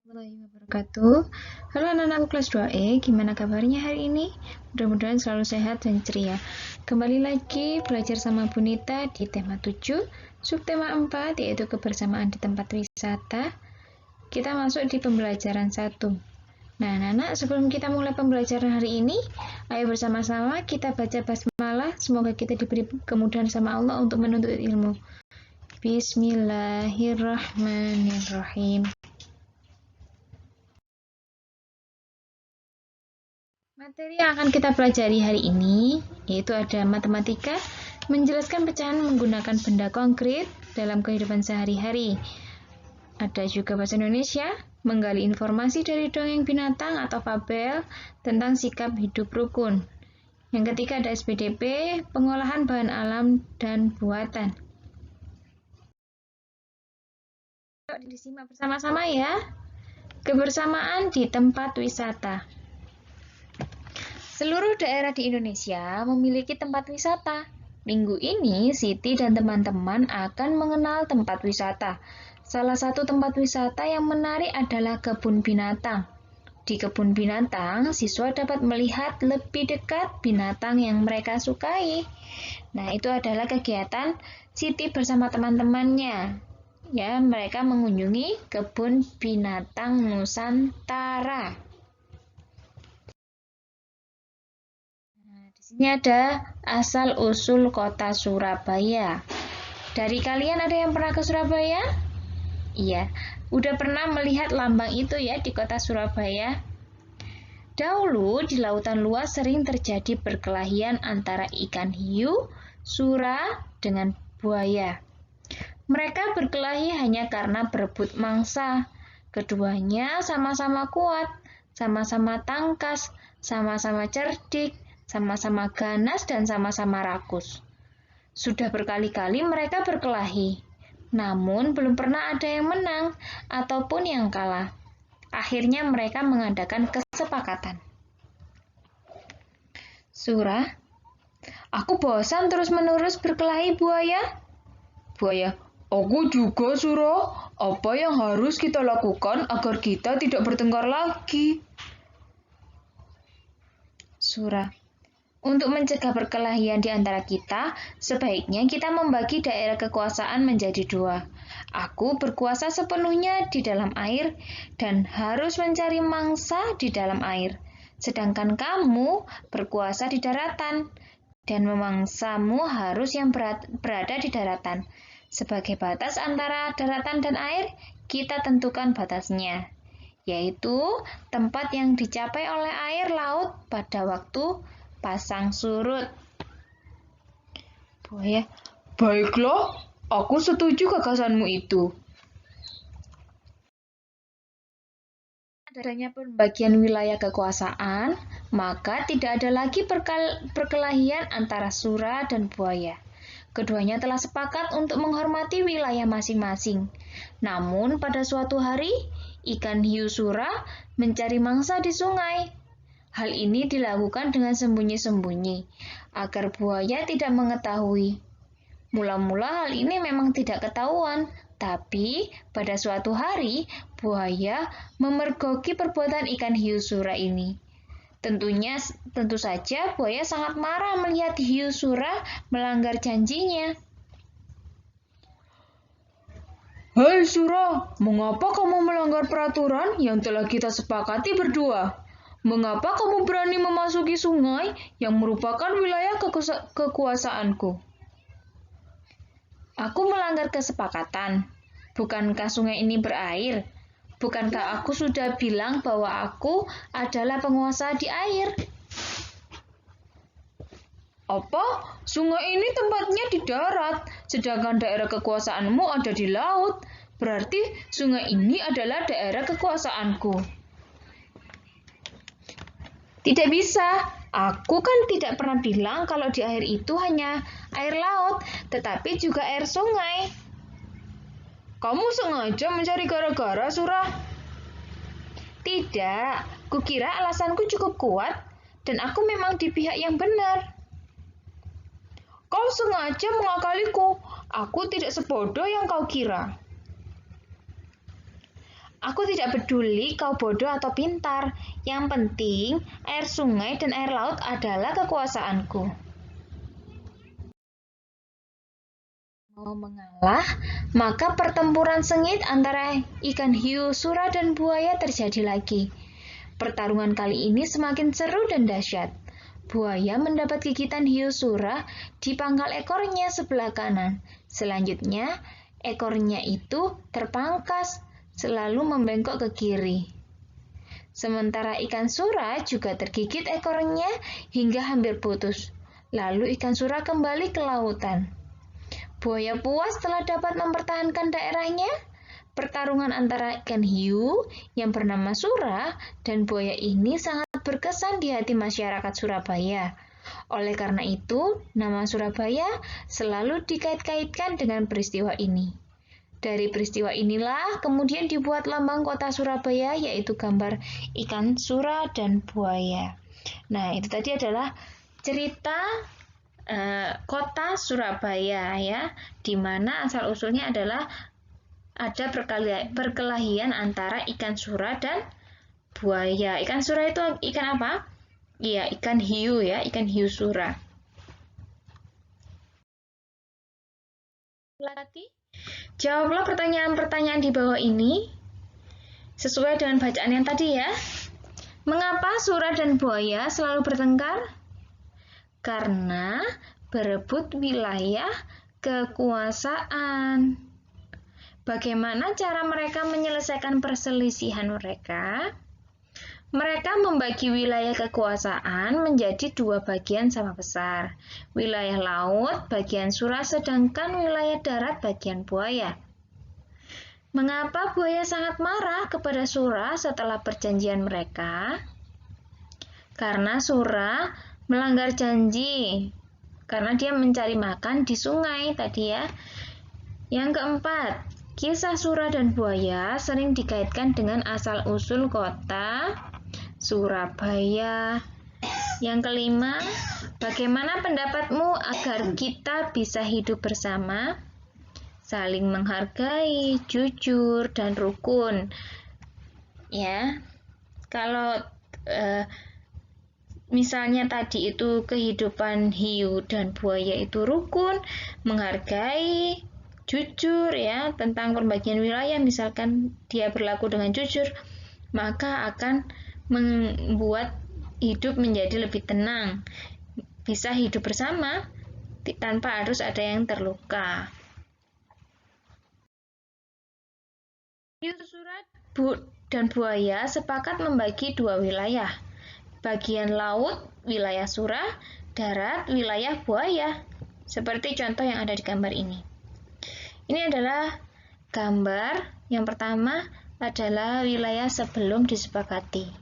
Warahmatullahi wabarakatuh. Halo anak-anakku kelas 2E, gimana kabarnya hari ini? Mudah-mudahan selalu sehat dan ceria. Kembali lagi belajar sama Bunita di tema 7, subtema 4, yaitu kebersamaan di tempat wisata. Kita masuk di pembelajaran 1. Nah, anak-anak, sebelum kita mulai pembelajaran hari ini, ayo bersama-sama kita baca basmalah. Semoga kita diberi kemudahan sama Allah untuk menuntut ilmu. Bismillahirrahmanirrahim. Materi yang akan kita pelajari hari ini yaitu ada matematika, menjelaskan pecahan menggunakan benda konkret dalam kehidupan sehari-hari. Ada juga bahasa Indonesia, menggali informasi dari dongeng binatang atau fabel tentang sikap hidup rukun. Yang ketiga ada SPDP, pengolahan bahan alam dan buatan. Yuk disimak bersama-sama ya. Kebersamaan di tempat wisata. Seluruh daerah di Indonesia memiliki tempat wisata. Minggu ini, Siti dan teman-teman akan mengenal tempat wisata. Salah satu tempat wisata yang menarik adalah kebun binatang. Di kebun binatang, siswa dapat melihat lebih dekat binatang yang mereka sukai. Nah, itu adalah kegiatan Siti bersama teman-temannya. Ya, mereka mengunjungi kebun binatang Nusantara. Di sini ada asal-usul kota Surabaya. Dari kalian ada yang pernah ke Surabaya? Iya, udah pernah melihat lambang itu ya di kota Surabaya? Dahulu di lautan luas sering terjadi perkelahian antara ikan hiu, sura, dengan buaya. Mereka berkelahi hanya karena berebut mangsa. Keduanya sama-sama kuat, sama-sama tangkas, sama-sama cerdik, sama-sama ganas dan sama-sama rakus. Sudah berkali-kali mereka berkelahi, namun belum pernah ada yang menang ataupun yang kalah. Akhirnya mereka mengadakan kesepakatan. Sura, aku bosan terus-menerus berkelahi buaya. Buaya, aku juga Sura. Apa yang harus kita lakukan agar kita tidak bertengkar lagi? Sura, untuk mencegah perkelahian di antara kita, sebaiknya kita membagi daerah kekuasaan menjadi dua. Aku berkuasa sepenuhnya di dalam air dan harus mencari mangsa di dalam air. Sedangkan kamu berkuasa di daratan dan memangsamu harus yang berada di daratan. Sebagai batas antara daratan dan air, kita tentukan batasnya, yaitu tempat yang dicapai oleh air laut pada waktu pasang surut. Buaya, baiklah, aku setuju gagasanmu itu. Adanya pembagian wilayah kekuasaan, maka tidak ada lagi perkelahian antara sura dan buaya. Keduanya telah sepakat untuk menghormati wilayah masing-masing. Namun pada suatu hari, ikan hiu sura mencari mangsa di sungai. Hal ini dilakukan dengan sembunyi-sembunyi, agar buaya tidak mengetahui. Mula-mula hal ini memang tidak ketahuan, tapi pada suatu hari buaya memergoki perbuatan ikan hiu sura ini. Tentu saja buaya sangat marah melihat hiu sura melanggar janjinya. Hai Sura, mengapa kamu melanggar peraturan yang telah kita sepakati berdua? Mengapa kamu berani memasuki sungai yang merupakan wilayah kekuasaanku? Aku melanggar kesepakatan. Bukankah sungai ini berair? Bukankah aku sudah bilang bahwa aku adalah penguasa di air? Apa? Sungai ini tempatnya di darat, sedangkan daerah kekuasaanmu ada di laut. Berarti sungai ini adalah daerah kekuasaanku. Tidak bisa. Aku kan tidak pernah bilang kalau di air itu hanya air laut, tetapi juga air sungai. Kamu sengaja mencari gara-gara, Sura? Tidak, kukira alasanku cukup kuat dan aku memang di pihak yang benar. Kau sengaja mengakaliku. Aku tidak sebodoh yang kau kira. Aku tidak peduli kau bodoh atau pintar. Yang penting, air sungai dan air laut adalah kekuasaanku. Mau mengalah, maka pertempuran sengit antara ikan hiu, sura, dan buaya terjadi lagi. Pertarungan kali ini semakin seru dan dahsyat. Buaya mendapat gigitan hiu sura di pangkal ekornya sebelah kanan. Selanjutnya, ekornya itu terpangkas, selalu membengkok ke kiri. Sementara ikan sura juga tergigit ekornya hingga hampir putus. Lalu ikan sura kembali ke lautan. Buaya puas telah dapat mempertahankan daerahnya. Pertarungan antara ikan hiu yang bernama Sura dan buaya ini sangat berkesan di hati masyarakat Surabaya. Oleh karena itu, nama Surabaya selalu dikait-kaitkan dengan peristiwa ini. Dari peristiwa inilah kemudian dibuat lambang kota Surabaya, yaitu gambar ikan sura dan buaya. Nah, itu tadi adalah cerita kota Surabaya, ya, di mana asal-usulnya adalah ada perkelahian antara ikan sura dan buaya. Ikan sura itu ikan apa? Iya, ikan hiu, ya, ikan hiu sura. Jawablah pertanyaan-pertanyaan di bawah ini sesuai dengan bacaan yang tadi, ya. Mengapa sura dan buaya selalu bertengkar? Karena berebut wilayah kekuasaan. Bagaimana cara mereka menyelesaikan perselisihan mereka? Mereka membagi wilayah kekuasaan menjadi dua bagian sama besar. Wilayah laut bagian sura, sedangkan wilayah darat bagian buaya. Mengapa buaya sangat marah kepada sura setelah perjanjian mereka? Karena sura melanggar janji, karena dia mencari makan di sungai tadi, ya. Yang keempat, kisah sura dan buaya sering dikaitkan dengan asal-usul kota Surabaya. Yang kelima, bagaimana pendapatmu agar kita bisa hidup bersama? Saling menghargai, jujur, dan rukun. Ya, kalau misalnya tadi itu kehidupan hiu dan buaya itu rukun, menghargai, jujur, ya, tentang pembagian wilayah, misalkan dia berlaku dengan jujur, maka akan membuat hidup menjadi lebih tenang, bisa hidup bersama tanpa harus ada yang terluka. Hiu, sura, dan buaya sepakat membagi dua wilayah, bagian laut wilayah sura, darat wilayah buaya, seperti contoh yang ada di gambar ini. Ini adalah gambar yang pertama adalah wilayah sebelum disepakati.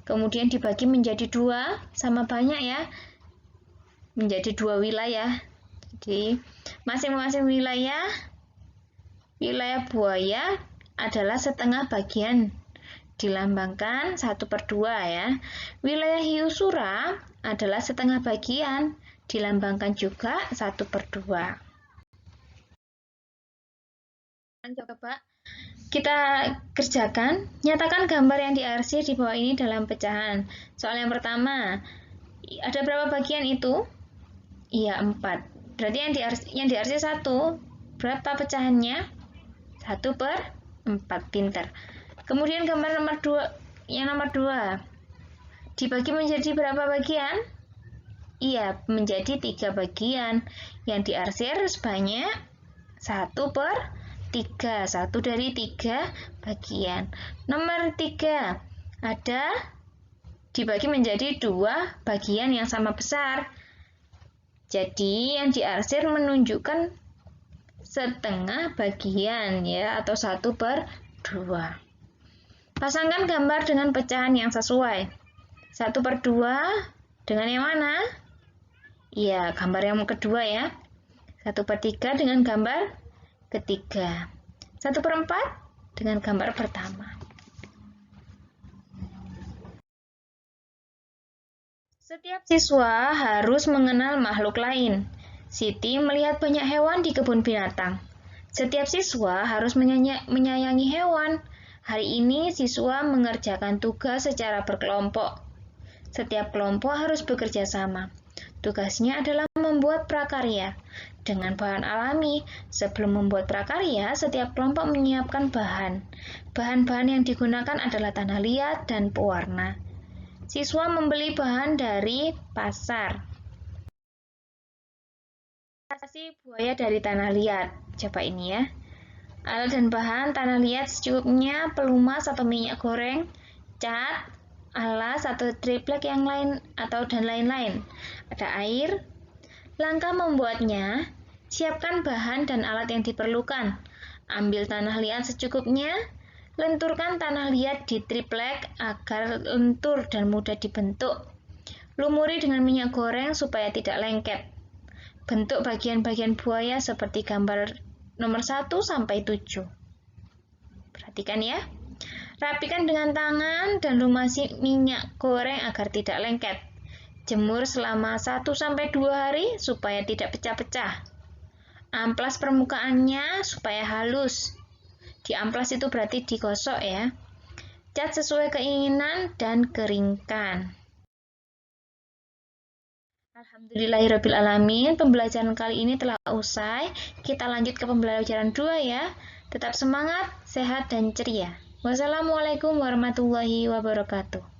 Kemudian dibagi menjadi dua, sama banyak, ya, menjadi dua wilayah. Jadi masing-masing wilayah buaya adalah setengah bagian, dilambangkan 1/2, ya. Wilayah hiu sura adalah setengah bagian, dilambangkan juga 1/2. Coba kita kerjakan. Nyatakan gambar yang diarsir di bawah ini dalam pecahan. Soal yang pertama, ada berapa bagian itu? Iya, 4. Berarti yang diarsir 1. Berapa pecahannya? 1/4. Pinter. Kemudian gambar nomor 2, yang nomor 2. Dibagi menjadi berapa bagian? Iya, menjadi 3 bagian. Yang diarsir sebanyak 1/3. 1 dari 3 bagian. Nomor 3, ada dibagi menjadi 2 bagian yang sama besar. Jadi yang diarsir menunjukkan setengah bagian, ya, atau 1/2. Pasangkan gambar dengan pecahan yang sesuai. 1/2 dengan yang mana? Iya, gambar yang kedua, ya. 1/3 dengan gambar ketiga. 1/4 dengan gambar pertama. Setiap siswa harus mengenal makhluk lain. Siti melihat banyak hewan di kebun binatang. Setiap siswa harus menyayangi hewan. Hari ini siswa mengerjakan tugas secara berkelompok. Setiap kelompok harus bekerja sama. Tugasnya adalah membuat prakarya dengan bahan alami. Sebelum membuat prakarya, setiap kelompok menyiapkan bahan. Bahan-bahan yang digunakan adalah tanah liat dan pewarna. Siswa membeli bahan dari pasar. Kasih buaya dari tanah liat. Coba ini ya. Alat dan bahan tanah liat secukupnya, pelumas atau minyak goreng, cat, alas atau triplek yang lain dan lain-lain. Ada air. Langkah membuatnya, siapkan bahan dan alat yang diperlukan. Ambil tanah liat secukupnya, lenturkan tanah liat di triplek agar lentur dan mudah dibentuk. Lumuri dengan minyak goreng supaya tidak lengket. Bentuk bagian-bagian buaya seperti gambar nomor 1 sampai 7. Perhatikan ya. Rapikan dengan tangan dan lumasi minyak goreng agar tidak lengket. Jemur selama 1 sampai 2 hari supaya tidak pecah-pecah. Amplas permukaannya supaya halus. Diamplas itu berarti digosok ya. Cat sesuai keinginan dan keringkan. Alhamdulillahirrabbilalamin, pembelajaran kali ini telah usai. Kita lanjut ke pembelajaran 2 ya. Tetap semangat, sehat, dan ceria. Wassalamualaikum warahmatullahi wabarakatuh.